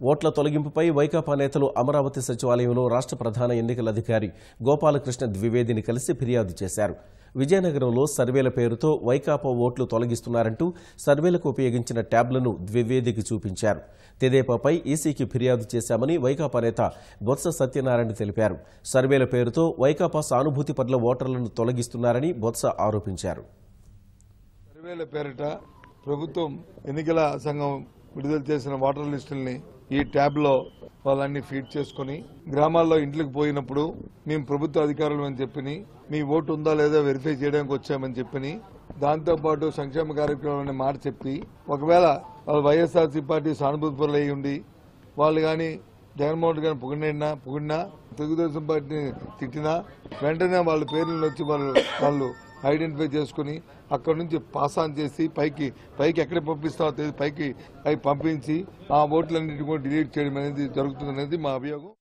ఓట్ల తొలగింపుపై వైకాపా నేతలు అమరావతి సచివాలయంలో రాష్ట్ర ప్రధాన ఎన్నికల అధికారి గోపాలకృష్ణ ద్వివేదిని కలిసి ఫిర్యాదు చేశారు. విజయనగరంలో సర్వేల పేరుతో వైకాపా ఓట్లు తొలగిస్తున్నారంటూ సర్వేలకు ఉపయోగించిన ట్యాబ్లను ద్వివేదికి చూపించారు. తెదేపాపై ఈసీకి ఫిర్యాదు చేశామని వైకాపా నేత బొత్స సత్యనారాయణ తెలిపారు. సర్వేల పేరుతో వైకాపా సానుభూతి పట్ల ఓటర్లను తొలగిస్తున్నారని బొత్స ఆరోపించారు. సర్వేల పేరిట ప్రభుత్వం ఎన్నికల సంఘం విడుదల చేసిన ఓటర్ లిస్టుల్ని ఈ ట్యాబ్లో వాళ్ళన్ని ఫీడ్ చేసుకుని గ్రామాల్లో ఇంట్లోకి పోయినప్పుడు మేము ప్రభుత్వ అధికారులు అని చెప్పి మీ ఓటు ఉందా లేదా వెరిఫై చేయడానికి వచ్చామని చెప్పి దాంతోపాటు సంక్షేమ కార్యక్రమాలని మాట చెప్పి ఒకవేళ వాళ్ళు వైఎస్ఆర్సీ పార్టీ సానుభూతి పరులు అయి ఉండి వాళ్ళు కానీ జగన్మోహన్ రెడ్డి గారిని పొగిడినా తెలుగుదేశం పార్టీని తిట్టినా వెంటనే వాళ్ళ పేర్లను వచ్చి వాళ్ళు ఐడెంటిఫై చేసుకుని అక్కడి నుంచి పాస్ ఆన్ చేసి పైకి ఎక్కడ పంపిస్తామో తెలియదు పైకి పంపించి ఆ ఓట్లన్నింటినీ కూడా డిలీట్ చేయడం అనేది జరుగుతుందనేది మా అభియోగం.